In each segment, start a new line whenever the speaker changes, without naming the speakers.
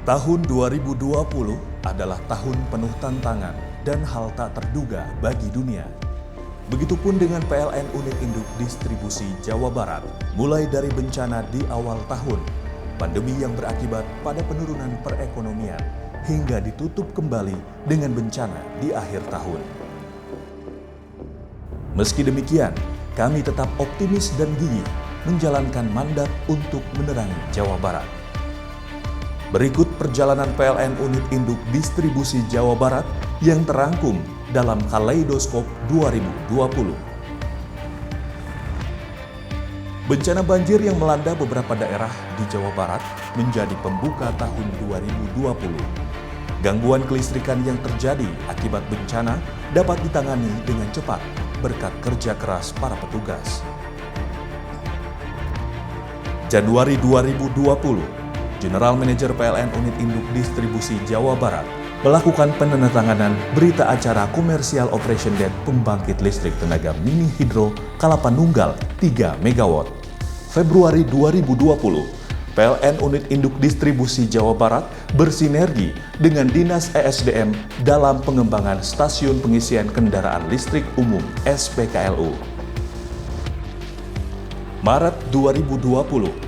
Tahun 2020 adalah tahun penuh tantangan dan hal tak terduga bagi dunia. Begitupun dengan PLN Unit Induk Distribusi Jawa Barat, mulai dari bencana di awal tahun, pandemi yang berakibat pada penurunan perekonomian, hingga ditutup kembali dengan bencana di akhir tahun. Meski demikian, kami tetap optimis dan gigih menjalankan mandat untuk menerangi Jawa Barat. Berikut perjalanan PLN Unit Induk Distribusi Jawa Barat yang terangkum dalam Kaleidoskop 2020. Bencana banjir yang melanda beberapa daerah di Jawa Barat menjadi pembuka tahun 2020. Gangguan kelistrikan yang terjadi akibat bencana dapat ditangani dengan cepat berkat kerja keras para petugas. Januari 2020, General Manager PLN Unit Induk Distribusi Jawa Barat melakukan penandatanganan berita acara Komersial Operation Date Pembangkit Listrik Tenaga Mini Hidro Kalapanunggal 3 MW. Februari 2020, PLN Unit Induk Distribusi Jawa Barat bersinergi dengan Dinas ESDM dalam pengembangan Stasiun Pengisian Kendaraan Listrik Umum (SPKLU). Maret 2020,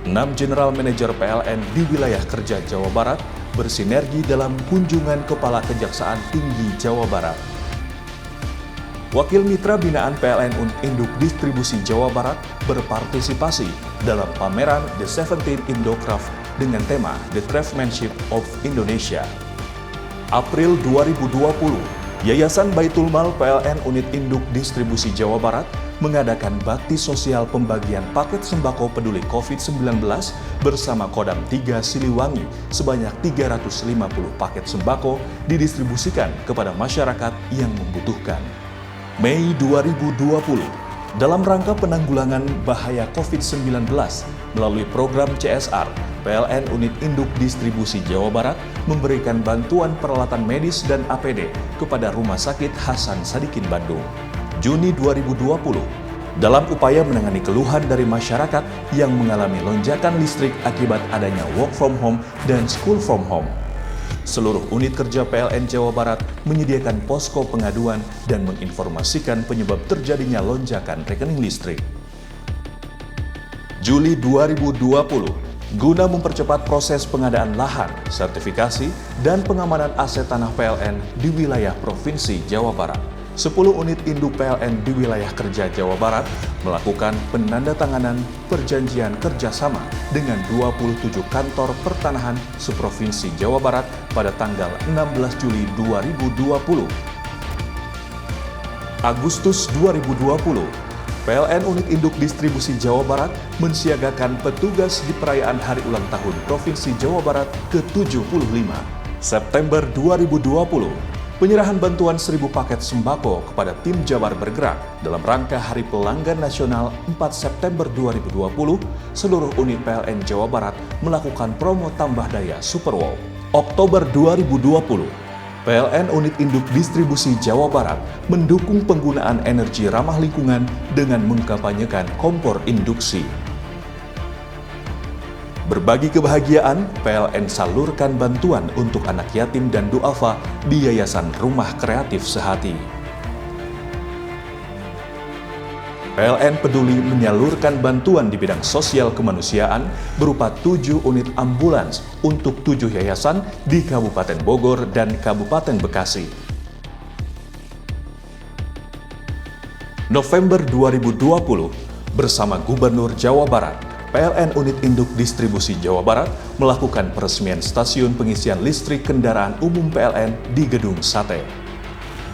6 General Manager PLN di wilayah kerja Jawa Barat bersinergi dalam kunjungan Kepala Kejaksaan Tinggi Jawa Barat. Wakil Mitra Binaan PLN Induk Distribusi Jawa Barat berpartisipasi dalam pameran The 17 Indocraft dengan tema The Craftsmanship of Indonesia. April 2020, Yayasan Baitul Mal PLN Unit Induk Distribusi Jawa Barat mengadakan bakti sosial pembagian paket sembako peduli COVID-19 bersama Kodam 3 Siliwangi sebanyak 350 paket sembako didistribusikan kepada masyarakat yang membutuhkan. Mei 2020, dalam rangka penanggulangan bahaya COVID-19 melalui program CSR, PLN Unit Induk Distribusi Jawa Barat memberikan bantuan peralatan medis dan APD kepada Rumah Sakit Hasan Sadikin Bandung. Juni 2020, dalam upaya menangani keluhan dari masyarakat yang mengalami lonjakan listrik akibat adanya work from home dan school from home, seluruh unit kerja PLN Jawa Barat menyediakan posko pengaduan dan menginformasikan penyebab terjadinya lonjakan rekening listrik. Juli 2020, guna mempercepat proses pengadaan lahan, sertifikasi, dan pengamanan aset tanah PLN di wilayah Provinsi Jawa Barat, 10 unit induk PLN di wilayah kerja Jawa Barat melakukan penandatanganan perjanjian kerjasama dengan 27 kantor pertanahan seprovinsi Jawa Barat pada tanggal 16 Juli 2020. Agustus 2020, PLN Unit Induk Distribusi Jawa Barat mensiagakan petugas di perayaan Hari Ulang Tahun Provinsi Jawa Barat ke-75. September 2020, penyerahan bantuan 1.000 paket sembako kepada tim Jabar Bergerak dalam rangka Hari Pelanggan Nasional 4 September 2020, seluruh unit PLN Jawa Barat melakukan promo tambah daya Superwall. Oktober 2020, PLN Unit Induk Distribusi Jawa Barat mendukung penggunaan energi ramah lingkungan dengan mengkampanyekan kompor induksi. Berbagi kebahagiaan, PLN salurkan bantuan untuk anak yatim dan duafa di Yayasan Rumah Kreatif Sehati. PLN Peduli menyalurkan bantuan di bidang sosial kemanusiaan berupa 7 unit ambulans untuk 7 yayasan di Kabupaten Bogor dan Kabupaten Bekasi. November 2020, bersama Gubernur Jawa Barat, PLN Unit Induk Distribusi Jawa Barat melakukan peresmian stasiun pengisian listrik kendaraan umum PLN di Gedung Sate.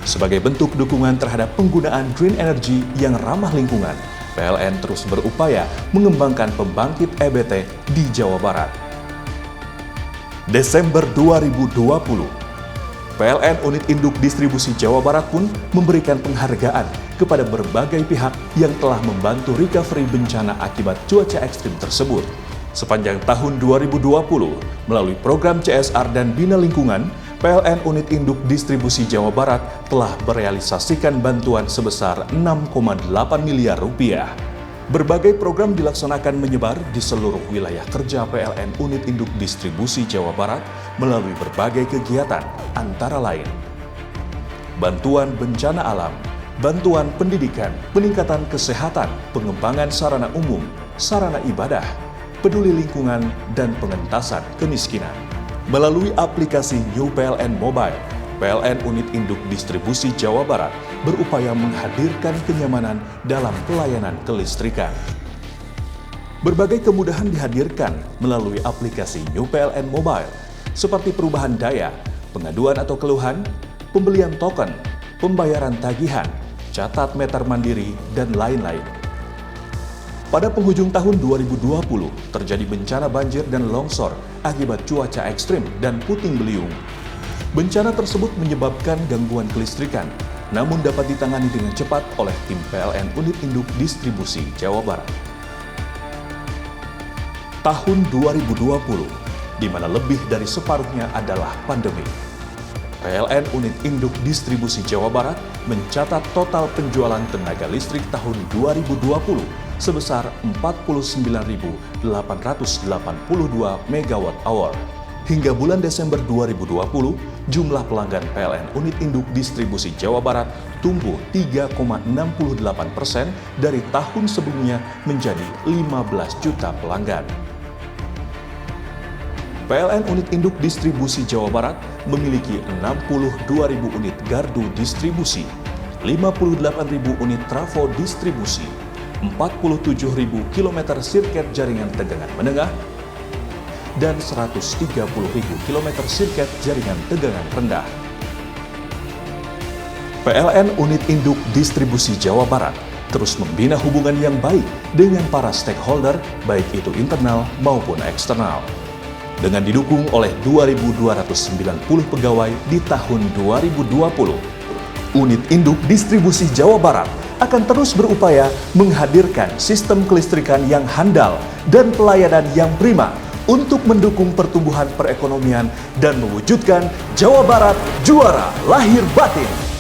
Sebagai bentuk dukungan terhadap penggunaan green energy yang ramah lingkungan, PLN terus berupaya mengembangkan pembangkit EBT di Jawa Barat. Desember 2020, PLN Unit Induk Distribusi Jawa Barat pun memberikan penghargaan kepada berbagai pihak yang telah membantu recovery bencana akibat cuaca ekstrim tersebut. Sepanjang tahun 2020, melalui program CSR dan Bina Lingkungan, PLN Unit Induk Distribusi Jawa Barat telah merealisasikan bantuan sebesar 6,8 miliar rupiah. Berbagai program dilaksanakan menyebar di seluruh wilayah kerja PLN Unit Induk Distribusi Jawa Barat melalui berbagai kegiatan, antara lain bantuan bencana alam, bantuan pendidikan, peningkatan kesehatan, pengembangan sarana umum, sarana ibadah, peduli lingkungan, dan pengentasan kemiskinan. Melalui aplikasi New PLN Mobile, PLN Unit Induk Distribusi Jawa Barat berupaya menghadirkan kenyamanan dalam pelayanan kelistrikan. Berbagai kemudahan dihadirkan melalui aplikasi New PLN Mobile, seperti perubahan daya, pengaduan atau keluhan, pembelian token, pembayaran tagihan, catat meter mandiri, dan lain-lain. Pada penghujung tahun 2020, terjadi bencana banjir dan longsor akibat cuaca ekstrim dan puting beliung. Bencana tersebut menyebabkan gangguan kelistrikan, namun dapat ditangani dengan cepat oleh tim PLN Unit Induk Distribusi Jawa Barat. Tahun 2020, di mana lebih dari separuhnya adalah pandemi. PLN Unit Induk Distribusi Jawa Barat mencatat total penjualan tenaga listrik tahun 2020 sebesar 49.882 MWh. Hingga bulan Desember 2020, jumlah pelanggan PLN Unit Induk Distribusi Jawa Barat tumbuh 3,68% dari tahun sebelumnya menjadi 15 juta pelanggan. PLN Unit Induk Distribusi Jawa Barat memiliki 62.000 unit gardu distribusi, 58.000 unit trafo distribusi, 47.000 km sirket jaringan tegangan menengah, dan 130.000 km sirket jaringan tegangan rendah. PLN Unit Induk Distribusi Jawa Barat terus membina hubungan yang baik dengan para stakeholder, baik itu internal maupun eksternal. Dengan didukung oleh 2.290 pegawai di tahun 2020, Unit Induk Distribusi Jawa Barat akan terus berupaya menghadirkan sistem kelistrikan yang handal dan pelayanan yang prima untuk mendukung pertumbuhan perekonomian dan mewujudkan Jawa Barat juara lahir batin.